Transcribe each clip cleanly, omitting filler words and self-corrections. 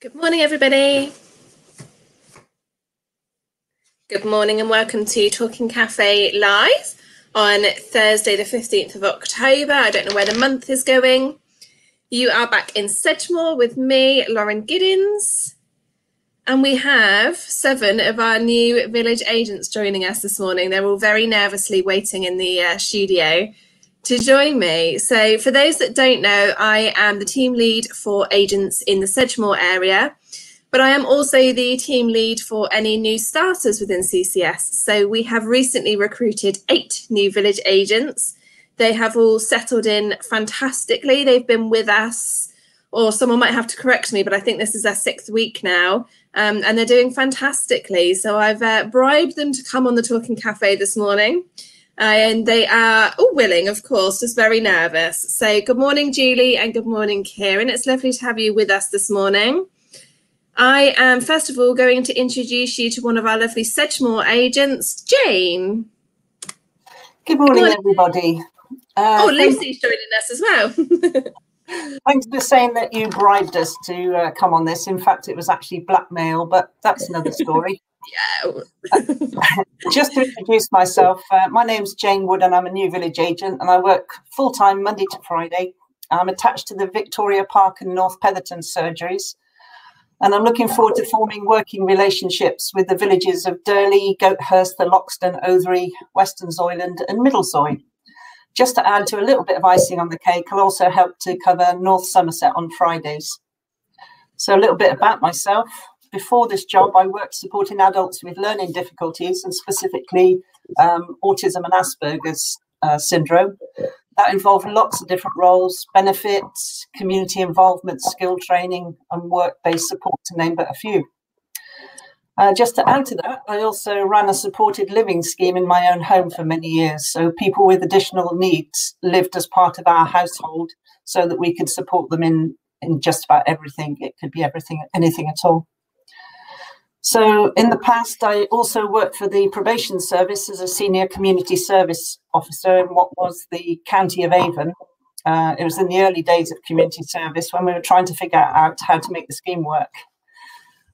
Good morning, everybody. Good morning and welcome to Talking Cafe Live on Thursday, the 15th of October. I don't know where the month is going. You are back in Sedgemoor with me, Lauren Giddins, and we have 7 of our new village agents joining us this morning. They're all very nervously waiting in the studio to join me. So for those that don't know, I am the team lead for agents in the Sedgemoor area. But I am also the team lead for any new starters within CCS. So we have recently recruited 8 new village agents. They have all settled in fantastically. They've been with us, or someone might have to correct me, but I think this is their 6th week now. And they're doing fantastically. So I've bribed them to come on the Talking Cafe this morning. And they are all willing, of course, just very nervous. So good morning, Julie, and good morning, Kieran. It's lovely to have you with us this morning. I am, first of all, going to introduce you to one of our lovely Sedgemoor agents, Jane. Good morning, everybody. Lucy's joining us as well. Thanks for saying that you bribed us to come on this. In fact, it was actually blackmail, but that's another story. Yeah. Just to introduce myself, my name's Jane Wood and I'm a new village agent and I work full-time Monday to Friday. I'm attached to the Victoria Park and North Petherton surgeries. And I'm looking forward to forming working relationships with the villages of Durley, Goathurst, the Loxton, Othery, Western Zoyland and Middle Zoy. Just to add to a little bit of icing on the cake, I'll also help to cover North Somerset on Fridays. So a little bit about myself. Before this job, I worked supporting adults with learning difficulties and specifically autism and Asperger's syndrome. That involved lots of different roles, benefits, community involvement, skill training and work-based support, to name but a few. Just to add to that, I also ran a supported living scheme in my own home for many years. So people with additional needs lived as part of our household so that we could support them in just about everything. It could be everything, anything at all. So in the past, I also worked for the probation service as a senior community service officer in what was the county of Avon. It was in the early days of community service when we were trying to figure out how to make the scheme work.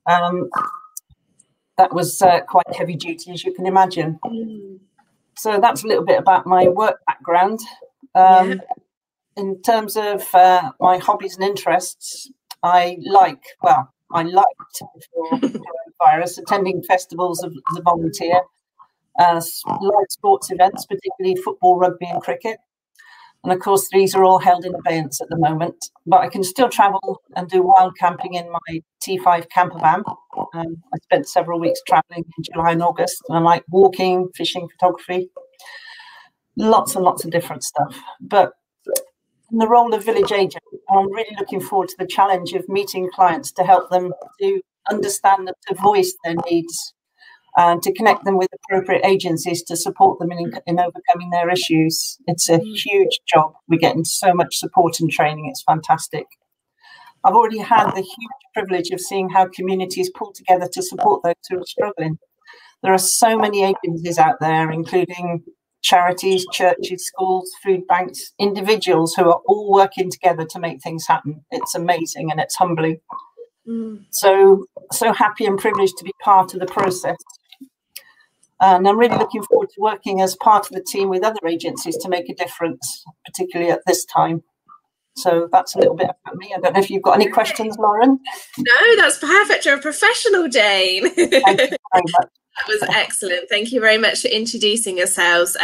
That was quite heavy duty, as you can imagine. So that's a little bit about my work background. In terms of my hobbies and interests, I liked before coronavirus attending festivals as a volunteer, live sports events, particularly football, rugby and cricket. And of course, these are all held in abeyance at the moment, but I can still travel and do wild camping in my T5 camper van. I spent several weeks traveling in July and August, and I like walking, fishing, photography, lots and lots of different stuff. But in the role of village agent, I'm really looking forward to the challenge of meeting clients to help them to understand and to voice their needs and to connect them with appropriate agencies to support them in overcoming their issues. It's a huge job. We're getting so much support and training. It's fantastic. I've already had the huge privilege of seeing how communities pull together to support those who are struggling. There are so many agencies out there, including charities, churches, schools, food banks, individuals who are all working together to make things happen. It's amazing and it's humbling. So happy and privileged to be part of the process. And I'm really looking forward to working as part of the team with other agencies to make a difference, particularly at this time. So that's a little bit about me. I don't know if you've got any questions, Lauren. No, that's perfect. You're a professional, Jane. Thank you very much. That was excellent. Thank you very much for introducing yourselves.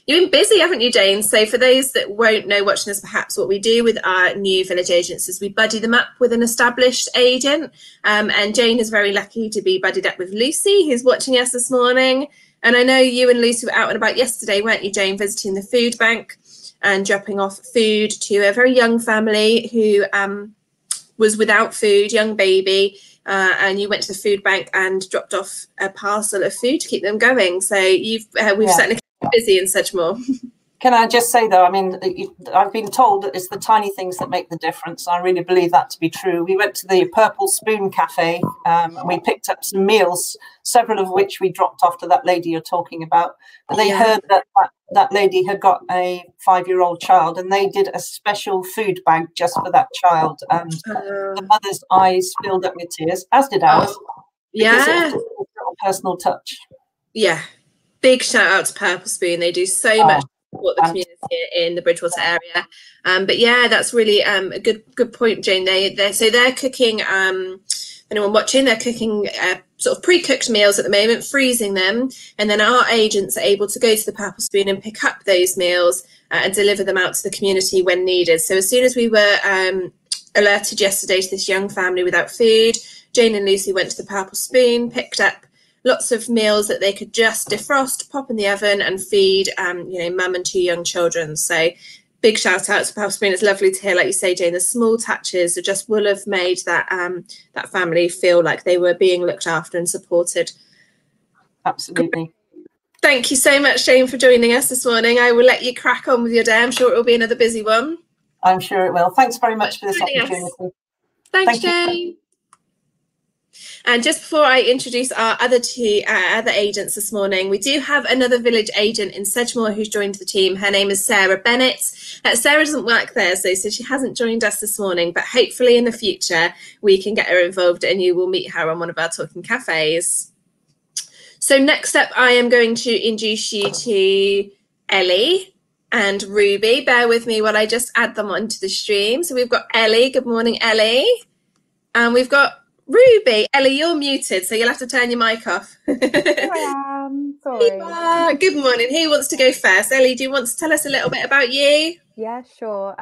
You've been busy, haven't you, Jane? So for those that won't know, watching us, perhaps what we do with our new village agents is we buddy them up with an established agent. And Jane is very lucky to be buddied up with Lucy, who's watching us this morning. And I know you and Lucy were out and about yesterday, weren't you, Jane, visiting the food bank and dropping off food to a very young family who was without food, young baby. And you went to the food bank and dropped off a parcel of food to keep them going. So we've certainly kept busy in Sedgemoor. Can I just say, though, I mean, I've been told that it's the tiny things that make the difference. I really believe that to be true. We went to the Purple Spoon Cafe and we picked up some meals, several of which we dropped off to that lady you're talking about. But they heard that lady had got a 5-year-old child, and they did a special food bag just for that child. And the mother's eyes filled up with tears, as did ours. Because it was a personal touch. Yeah. Big shout out to Purple Spoon. They do so much to support the community in the Bridgewater area. But yeah, that's really a good point, Jane. They're cooking. Anyone watching? They're cooking sort of pre-cooked meals at the moment, freezing them, and then our agents are able to go to the Purple Spoon and pick up those meals and deliver them out to the community when needed. So as soon as we were alerted yesterday to this young family without food, Jane and Lucy went to the Purple Spoon, picked up lots of meals that they could just defrost, pop in the oven and feed, mum and 2 young children. So big shout out to Purple Spoon. It's lovely to hear, like you say, Jane, the small touches that just will have made that that family feel like they were being looked after and supported. Absolutely. Thank you so much, Jane, for joining us this morning. I will let you crack on with your day. I'm sure it will be another busy one. I'm sure it will. Thanks very much for this opportunity. Thanks, Jane. And just before I introduce our other agents this morning, we do have another village agent in Sedgemoor who's joined the team. Her name is Sarah Bennett. Sarah doesn't work there, so she hasn't joined us this morning, but hopefully in the future we can get her involved and you will meet her on one of our talking cafes. So next up, I am going to introduce you to Ellie and Ruby. Bear with me while I just add them onto the stream. So we've got Ellie. Good morning, Ellie. And we've got Ruby. Ellie, you're muted, so you'll have to turn your mic off. Here I am. Sorry. Good morning. Who wants to go first? Ellie, do you want to tell us a little bit about you? Yeah, sure.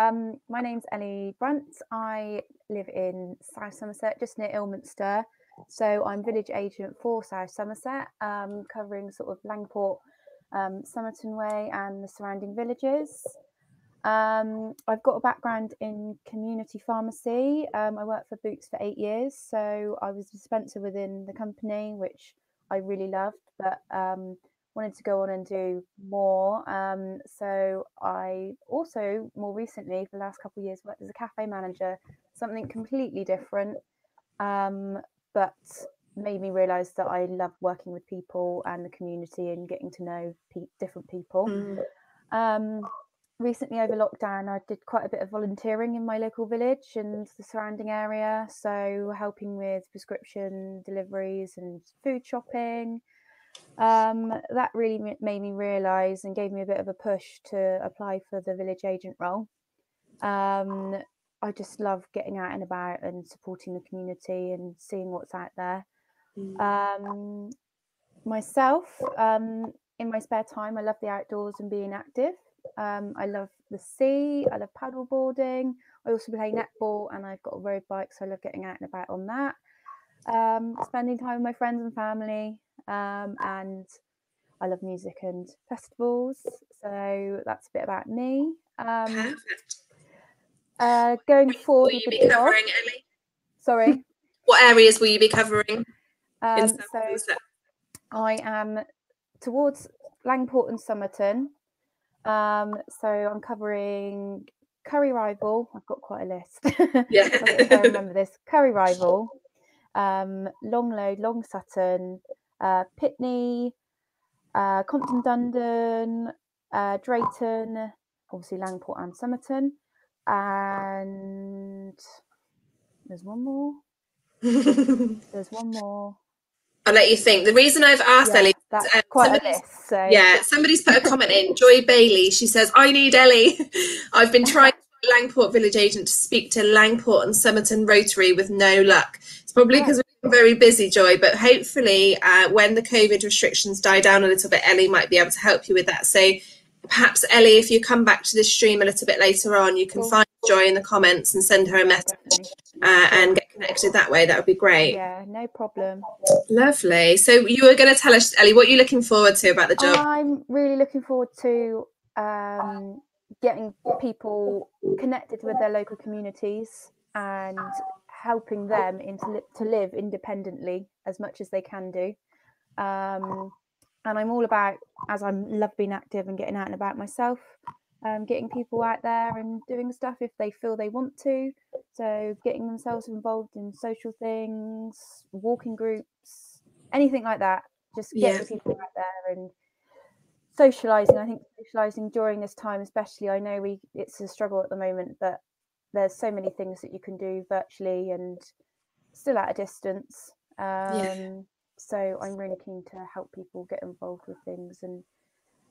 My name's Ellie Brunt. I live in South Somerset, just near Ilminster. So I'm village agent for South Somerset, covering sort of Langport, Somerton Way and the surrounding villages. I've got a background in community pharmacy. I worked for Boots for 8 years, so I was a dispenser within the company, which I really loved, but wanted to go on and do more. So I also, more recently, for the last couple of years, worked as a cafe manager, something completely different, but made me realise that I love working with people and the community and getting to know different people. Recently over lockdown, I did quite a bit of volunteering in my local village and the surrounding area, so helping with prescription deliveries and food shopping. That really made me realise and gave me a bit of a push to apply for the village agent role. I just love getting out and about and supporting the community and seeing what's out there. Myself, in my spare time, I love the outdoors and being active. I love the sea, I love paddle boarding, I also play netball and I've got a road bike, so I love getting out and about on that. Spending time with my friends and family, and I love music and festivals, so that's a bit about me. Perfect. Going forward will with you be the covering, job. Ellie? Sorry. What areas will you be covering? So I am towards Langport and Somerton. So I'm covering Curry Rival. I've got quite a list. Yeah. I remember this. Curry Rival, Longload, Long Sutton, Pitney, Compton Dundon, Drayton, obviously Langport and Somerton, and there's one more. There's one more. I'll let you think. The reason I've asked Ellie, that's quite a list. So. Yeah, somebody's put a comment in. Joy Bailey, she says, I need Ellie. I've been trying to get Langport village agent to speak to Langport and Somerton Rotary with no luck. It's probably because we're very busy, Joy, but hopefully when the COVID restrictions die down a little bit, Ellie might be able to help you with that. So perhaps, Ellie, if you come back to this stream a little bit later on, you can find Joy in the comments and send her a message and get connected that way. That would be great. Yeah, no problem. Lovely. So you were going to tell us, Ellie, what you're looking forward to about the job? I'm really looking forward to getting people connected with their local communities and helping them to live independently as much as they can do. And I'm all about, as I love being active and getting out and about myself, getting people out there and doing stuff if they feel they want to. So getting themselves involved in social things, walking groups, anything like that. Just getting people out there and socialising. I think socialising during this time especially, I know it's a struggle at the moment, but there's so many things that you can do virtually and still at a distance. So I'm really keen to help people get involved with things and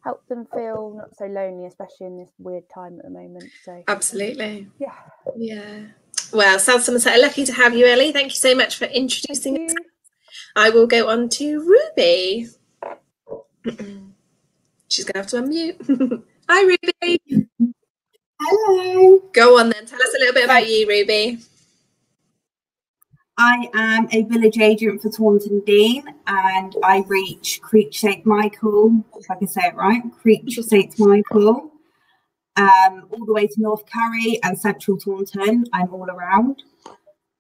help them feel not so lonely, especially in this weird time at the moment. So absolutely. Yeah. Well, South Somerset are lucky to have you, Ellie. Thank you so much for introducing us. I will go on to Ruby. She's going to have to unmute. Hi, Ruby. Hello. Go on then. Tell us a little bit about you, Ruby. I am a village agent for Taunton Deane, and I reach Creech St Michael, if I can say it right, Creech St Michael, all the way to North Carry and Central Taunton. I'm all around.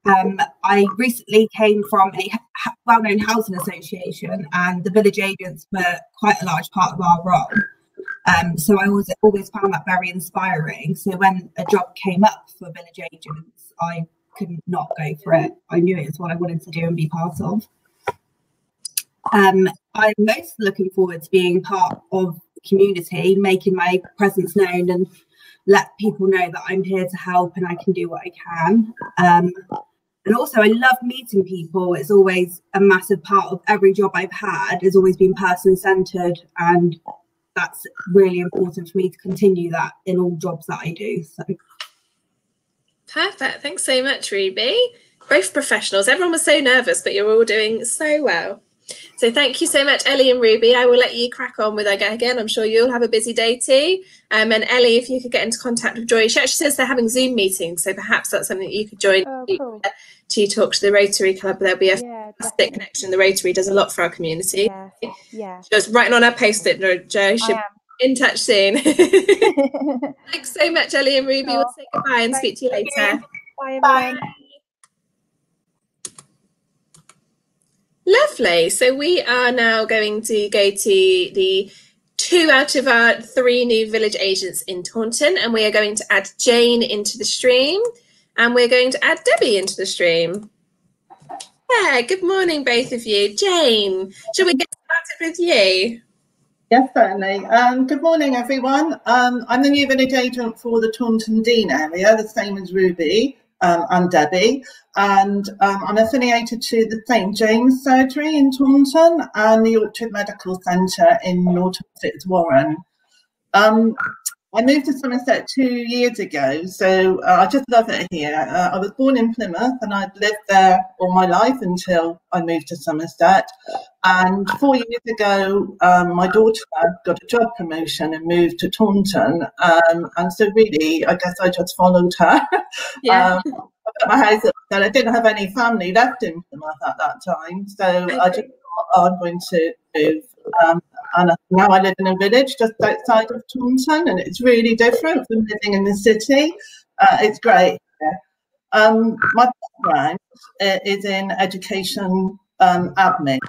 I recently came from a well-known housing association, and the village agents were quite a large part of our role. So I always found that very inspiring. So when a job came up for village agents, I could not go for it. I knew it was what I wanted to do and be part of. I'm most looking forward to being part of the community, making my presence known and let people know that I'm here to help and I can do what I can. And also I love meeting people. It's always a massive part of every job I've had, has always been person-centred, and that's really important for me to continue that in all jobs that I do. So. Perfect. Thanks so much, Ruby. Both professionals. Everyone was so nervous, but you're all doing so well. So thank you so much, Ellie and Ruby. I will let you crack on with again. I'm sure you'll have a busy day too. And Ellie, if you could get into contact with Joy, she actually says they're having Zoom meetings, so perhaps that's something that you could join cool. to talk to the Rotary Club. There'll be a fantastic connection. The Rotary does a lot for our community. Yeah. She was writing on her post-it note, Joe. She'll be in touch soon. Thanks so much, Ellie and Ruby. We'll say goodbye and speak to you later. Bye, everyone. Bye. Lovely. So we are now going to go to the 2 out of our 3 new village agents in Taunton, and we are going to add Jane into the stream, and we're going to add Debbie into the stream. Yeah, good morning, both of you. Jane, shall we get started with you? Yes, certainly. Good morning, everyone. I'm the new village agent for the Taunton Deane area, the same as Ruby and Debbie. And I'm affiliated to the St James Surgery in Taunton and the Orchard Medical Centre in Norton Fitzwarren. I moved to Somerset 2 years ago, so I just love it here. I was born in Plymouth and I'd lived there all my life until I moved to Somerset. And 4 years ago, my daughter got a job promotion and moved to Taunton. And so really, I guess I just followed her. Yeah. I got my house up there. I didn't have any family left in Plymouth at that time. So I just thought I'm going to move. And now I live in a village just outside of Taunton, and it's really different from living in the city. It's great. My background is in education admin.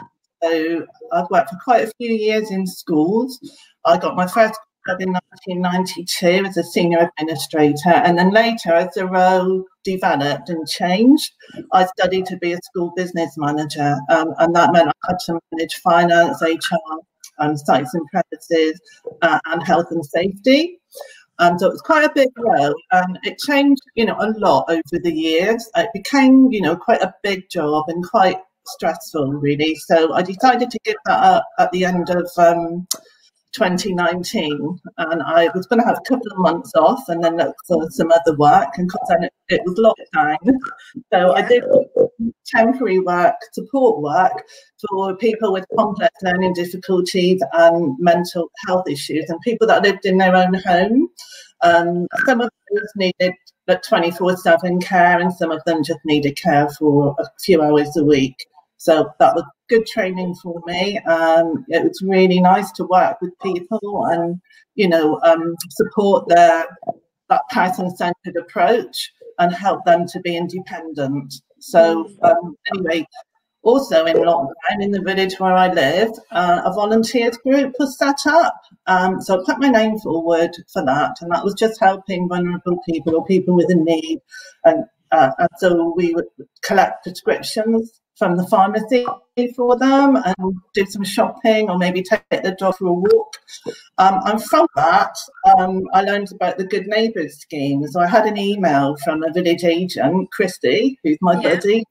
So I've worked for quite a few years in schools. I got my first job in 1992 as a senior administrator, and then later as the role developed and changed, I studied to be a school business manager, and that meant I had to manage finance, HR, sites and premises, and health and safety. So it was quite a big role, and it changed, a lot over the years. It became, quite a big job and quite stressful, really. So I decided to give that up at the end of 2019, and I was going to have a couple of months off and then look for some other work, and because then it was lockdown, so I did temporary work, support work for people with complex learning difficulties and mental health issues, and people that lived in their own home. Some of them needed 24/7 care, and some of them just needed care for a few hours a week. So that was good training for me. It was really nice to work with people and, support that person-centered approach and help them to be independent. So anyway, also in lockdown in the village where I live, a volunteers group was set up. So I put my name forward for that, and that was just helping vulnerable people or people with a need. And so we would collect prescriptions from the pharmacy for them and do some shopping, or maybe take the dog for a walk. And from that, I learned about the Good Neighbours scheme. So I had an email from a village agent, Christy, who's my buddy.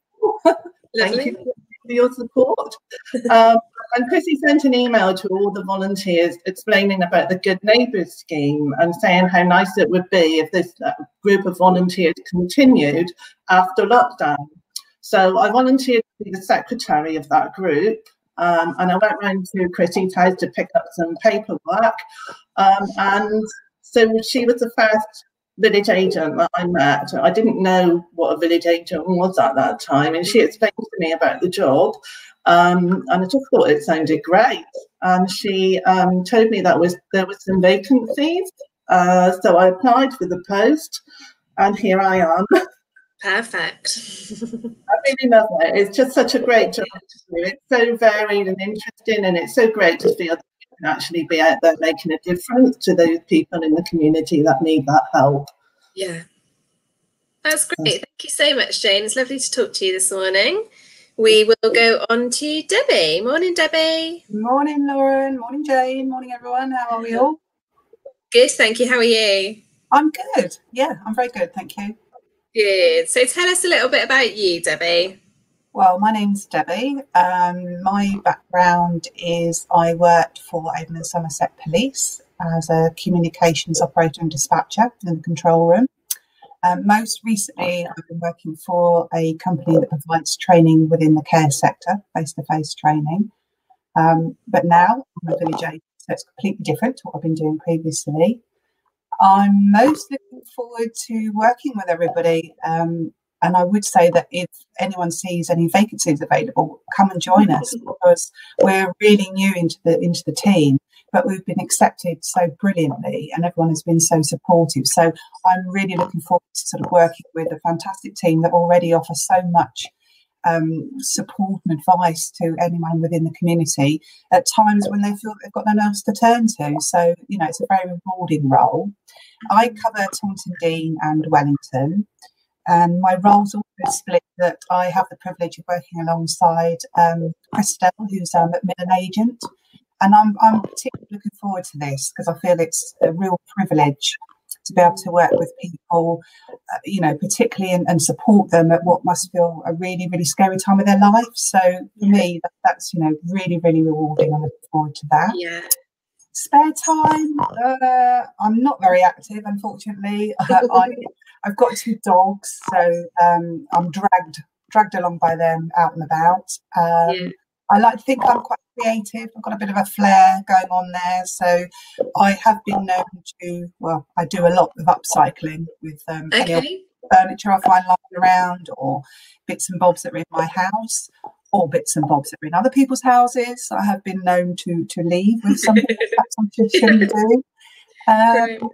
Thank you for your support. And Chrissy sent an email to all the volunteers explaining about the Good Neighbours scheme and saying how nice it would be if this group of volunteers continued after lockdown. So I volunteered to be the secretary of that group, and I went round to Chrissy's house to pick up some paperwork. And so she was the first village agent that I met. I didn't know what a village agent was at that time, and she explained to me about the job, and I just thought it sounded great. And she told me that there was some vacancies, so I applied for the post, and here I am. Perfect. I really love it. It's just such a great job to do. It's so varied and interesting, and it's so great to feel that you can actually be out there making a difference to those people in the community that need that help. Yeah, that's great. Thank you so much, Jane. It's lovely to talk to you this morning. We will go on to Debbie. Morning, Debbie. Morning, Lauren. Morning, Jane. Morning, everyone. How are we all? Good, thank you. How are you? I'm good. Yeah, I'm very good. Thank you. Good. So tell us a little bit about you, Debbie. Well, my name's Debbie. My background is I worked for Avon and Somerset Police as a communications operator and dispatcher in the control room. Most recently, I've been working for a company that provides training within the care sector, face-to-face training. But now I'm a village agent, so it's completely different to what I've been doing previously. I'm most looking forward to working with everybody, and I would say that if anyone sees any vacancies available, come and join us, because we're really new into the team, but we've been accepted so brilliantly, and everyone has been so supportive. So I'm really looking forward to sort of working with a fantastic team that already offers so much support and advice to anyone within the community at times when they feel they've got no one else to turn to. So, you know, it's a very rewarding role. I cover Taunton Deane and Wellington, and my role's also split that I have the privilege of working alongside Christel, who's a Macmillan agent, and I'm particularly looking forward to this because I feel it's a real privilege to be able to work with people, you know, particularly and support them at what must feel a really, really scary time of their life. So for me, that's, you know, really, really rewarding. I'm looking forward to that. Yeah. Spare time, I'm not very active, unfortunately. I've got 2 dogs, so I'm dragged along by them out and about. I like to think I'm quite creative. I've got a bit of a flair going on there. So I have been known to, well, I do a lot of upcycling with any furniture I find lying around, or bits and bobs that are in my house, or bits and bobs that are in other people's houses. I have been known to leave with something perhaps I shouldn't do.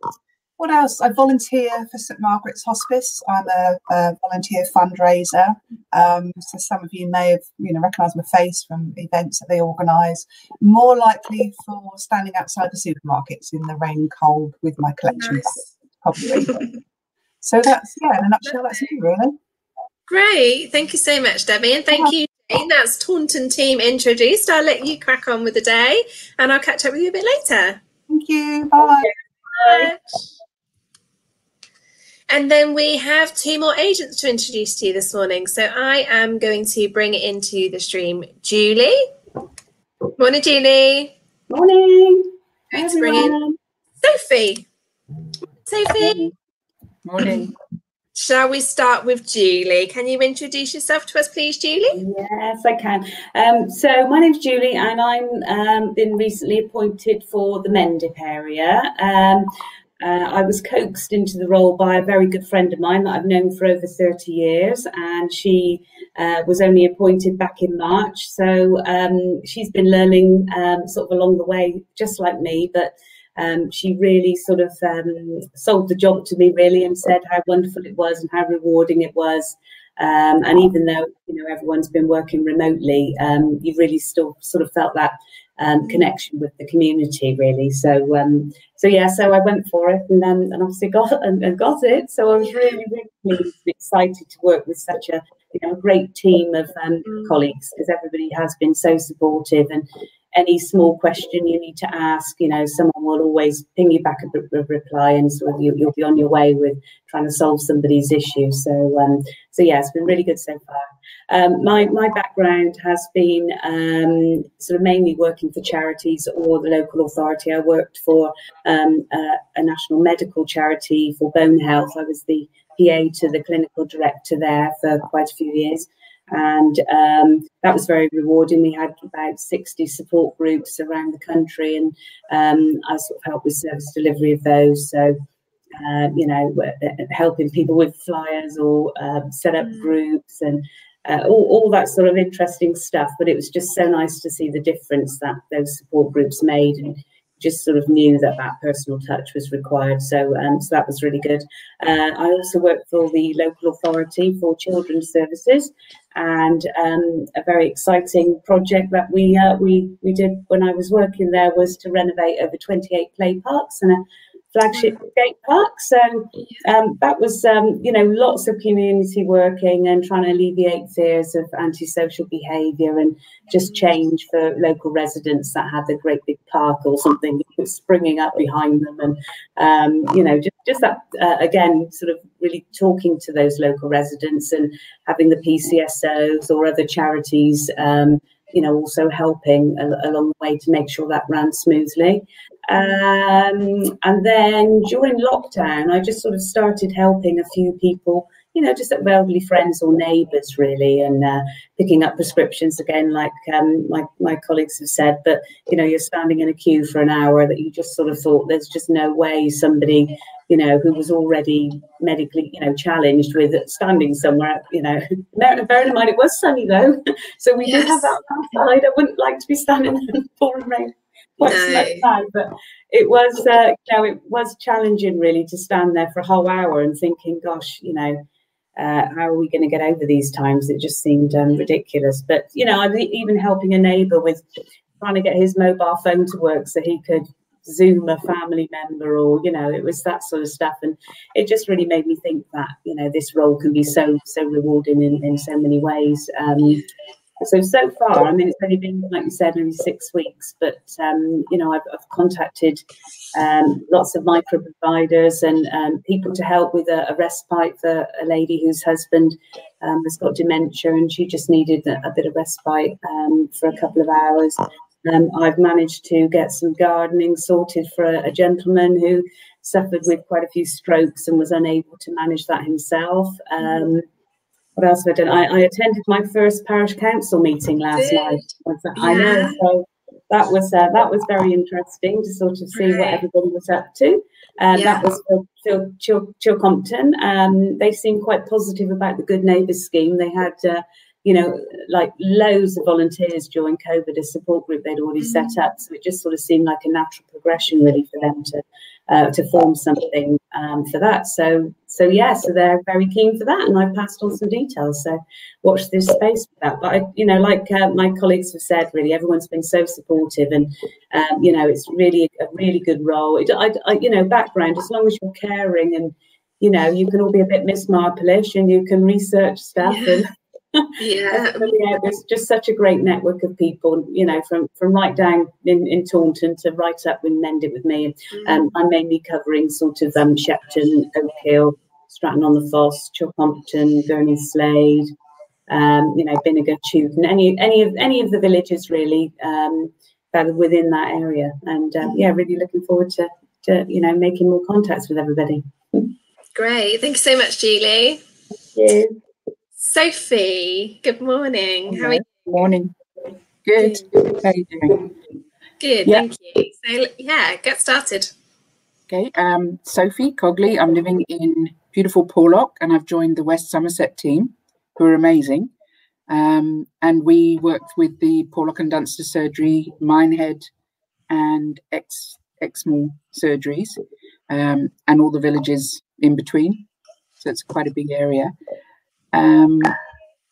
What else? I volunteer for St Margaret's Hospice. I'm a volunteer fundraiser. So some of you may have, you know, recognised my face from events that they organise. More likely for standing outside the supermarkets in the rain cold with my collection. Nice. Probably. So that's, yeah, in a nutshell, that's me really. Great. Thank you so much, Debbie, and thank you, Jane. That's Taunton team introduced. I'll let you crack on with the day, and I'll catch up with you a bit later. Thank you. Bye. Bye. And then we have 2 more agents to introduce to you this morning. So I am going to bring into the stream Julie. Morning, Julie. Morning. Going to bring in Sophie. Sophie. Morning. Shall we start with Julie? Can you introduce yourself to us, please, Julie? Yes, I can. So my name's Julie, and I'm been recently appointed for the Mendip area. I was coaxed into the role by a very good friend of mine that I've known for over 30 years, and she was only appointed back in March. So she's been learning sort of along the way, just like me, but she really sort of sold the job to me, really, and said how wonderful it was and how rewarding it was. And even though, you know, everyone's been working remotely, you really still sort of felt that connection with the community, really. So yeah, so I went for it, and obviously got it. So I was really, really pleased and excited to work with such a, you know, great team of colleagues, because everybody has been so supportive, and any small question you need to ask, you know, someone will always ping you back a reply, and sort of you'll be on your way with trying to solve somebody's issue. So yeah, it's been really good so far. My background has been sort of mainly working for charities or the local authority. I worked for a national medical charity for bone health. I was the PA to the clinical director there for quite a few years. And that was very rewarding. We had about 60 support groups around the country, and I sort of helped with service delivery of those. So, you know, helping people with flyers or set up groups and all that sort of interesting stuff. But it was just so nice to see the difference that those support groups made, and just sort of knew that that personal touch was required. So that was really good. I also worked for the local authority for children's services, and a very exciting project that we did when I was working there was to renovate over 28 play parks and a flagship skate park. So that was, you know, lots of community working and trying to alleviate fears of antisocial behaviour and just change for local residents that had a great big park or something springing up behind them. And, you know, just that, again, sort of really talking to those local residents and having the PCSOs or other charities, you know, also helping along the way to make sure that ran smoothly. And then during lockdown, I just sort of started helping a few people, you know, just elderly friends or neighbours, really, and picking up prescriptions again, like my colleagues have said. But, you know, you're standing in a queue for an hour that you just sort of thought there's just no way somebody, you know, who was already medically, you know, challenged with standing somewhere, you know, bearing in mind it was sunny though, so we did have that outside. I wouldn't like to be standing in the pouring rain quite so much time, but it was, you know, it was challenging really to stand there for a whole hour and thinking, gosh, you know, how are we going to get over these times? It just seemed ridiculous. But, you know, I was even helping a neighbour with trying to get his mobile phone to work so he could Zoom a family member, or, you know, it was that sort of stuff. And it just really made me think that, you know, this role can be so rewarding in so many ways. So far, I mean, it's only been, like you said, only 6 weeks, but, you know, I've contacted lots of micro providers and people to help with a respite for a lady whose husband has got dementia, and she just needed a bit of respite for a couple of hours. I've managed to get some gardening sorted for a gentleman who suffered with quite a few strokes and was unable to manage that himself. What else have I done? I attended my first parish council meeting last night. I know, so that was very interesting to sort of see what everybody was up to. That was for Chilcompton. They seemed quite positive about the Good Neighbours scheme. They had, you know, like loads of volunteers during COVID, a support group they'd already set up. So it just sort of seemed like a natural progression really for them to form something for that. So yeah, so they're very keen for that, and I've passed on some details. So watch this space for that. But you know, like my colleagues have said, really everyone's been so supportive, and you know, it's really a really good role. You know, background, as long as you're caring, and you know, you can all be a bit Miss Marplish, and you can research stuff and. There's just such a great network of people, you know, from right down in Taunton to right up in Mend It With Me. I'm mainly covering sort of Shepton, Oak Hill, Stratton-on-the-Foss, Chilcompton, Gurney Slade, you know, Vinegar, Chewton, any of the villages really that are within that area. And yeah, really looking forward to you know, making more contacts with everybody. Great, thank you so much, Julie. Thank you. Sophie, good morning. How are you? Good morning. Good. How are you doing? Good, thank you. So yeah, get started. Okay, Sophie Cogley. I'm living in beautiful Porlock, and I've joined the West Somerset team, who are amazing. And we worked with the Porlock and Dunster Surgery, Minehead, and exmal surgeries, and all the villages in between. So it's quite a big area.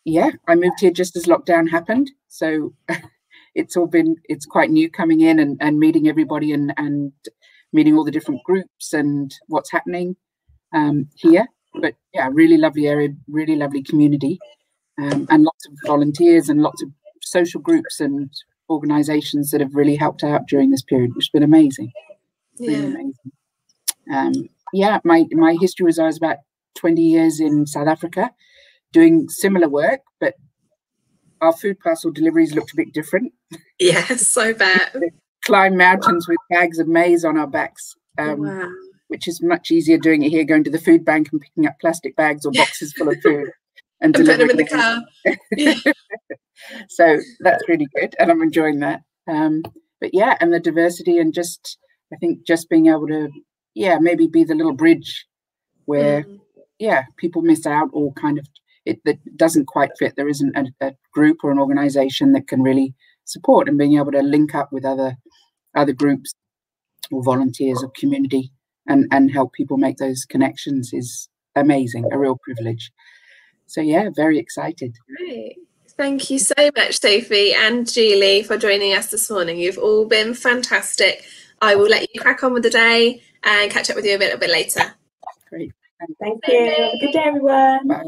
Yeah, I moved here just as lockdown happened. So it's quite new coming in and meeting everybody and meeting all the different groups and what's happening here. But yeah, really lovely area, really lovely community, and lots of volunteers and lots of social groups and organisations that have really helped out during this period, which has been amazing. Really amazing. Yeah, my history was I was about 20 years in South Africa doing similar work, but our food parcel deliveries looked a bit different. Yes, I bet. Climb mountains with bags of maize on our backs, wow. which is much easier doing it here, going to the food bank and picking up plastic bags or boxes full of food and delivering them in the car. Yeah. So that's really good, and I'm enjoying that. But yeah, and the diversity and just, I think just being able to, yeah, maybe be the little bridge where, yeah, people miss out or kind of that doesn't quite fit. There isn't a group or an organisation that can really support, and being able to link up with other groups or volunteers or community and help people make those connections is amazing, a real privilege. So yeah, very excited. Great. Thank you so much, Sophie and Julie, for joining us this morning. You've all been fantastic. I will let you crack on with the day and catch up with you a little bit later. Great. Thank you. Have a good day, everyone. Bye.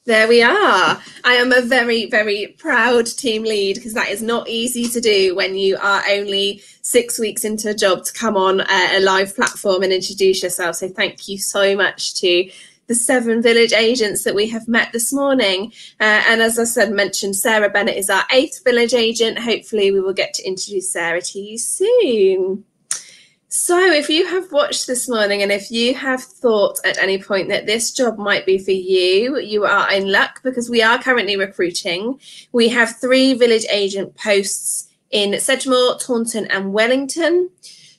There we are. I am a very, very proud team lead, because that is not easy to do when you are only 6 weeks into a job, to come on a live platform and introduce yourself. So thank you so much to the 7 village agents that we have met this morning. And as I mentioned, Sarah Bennett is our 8th village agent. Hopefully we will get to introduce Sarah to you soon. So if you have watched this morning and if you have thought at any point that this job might be for you, you are in luck, because we are currently recruiting. We have 3 village agent posts in Sedgemoor, Taunton and Wellington.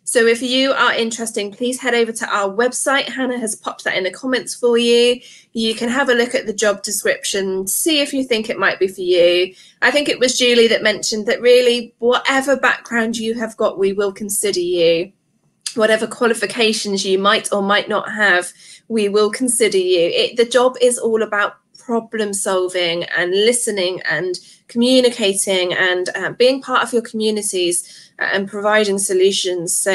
So if you are interested, please head over to our website. Hannah has popped that in the comments for you. You can have a look at the job description, see if you think it might be for you. I think it was Julie that mentioned that really whatever background you have got, we will consider you. Whatever qualifications you might or might not have, we will consider you. The job is all about problem solving and listening and communicating and being part of your communities and providing solutions. So,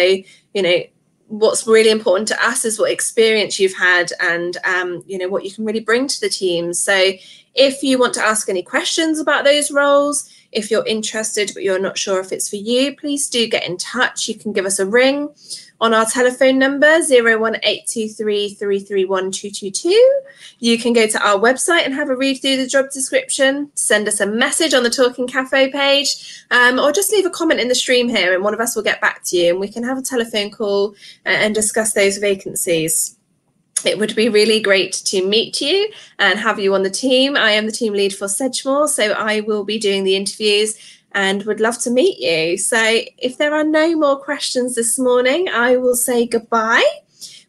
you know, what's really important to us is what experience you've had and, you know, what you can really bring to the team. So if you want to ask any questions about those roles, if you're interested but you're not sure if it's for you, please do get in touch. You can give us a ring on our telephone number 01823 331 222. You can go to our website and have a read through the job description, send us a message on the Talking Cafe page, or just leave a comment in the stream here and one of us will get back to you and we can have a telephone call and discuss those vacancies. It would be really great to meet you and have you on the team. I am the team lead for Sedgemoor, so I will be doing the interviews and would love to meet you. So if there are no more questions this morning, I will say goodbye.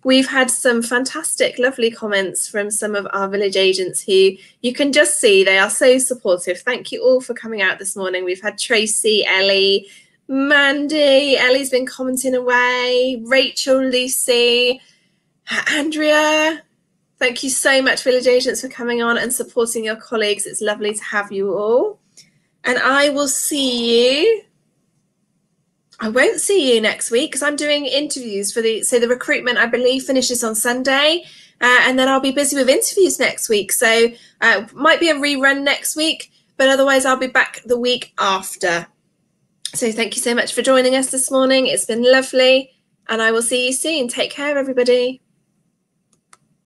We've had some fantastic, lovely comments from some of our village agents who you can just see they are so supportive. Thank you all for coming out this morning. We've had Tracy, Ellie, Mandy, Ellie's been commenting away, Rachel, Lucy, Andrea. Thank you so much, village agents, for coming on and supporting your colleagues. It's lovely to have you all. And I will see you. I won't see you next week because I'm doing interviews for the recruitment, I believe, finishes on Sunday. And then I'll be busy with interviews next week. So might be a rerun next week, but otherwise I'll be back the week after. So thank you so much for joining us this morning. It's been lovely. And I will see you soon. Take care, everybody.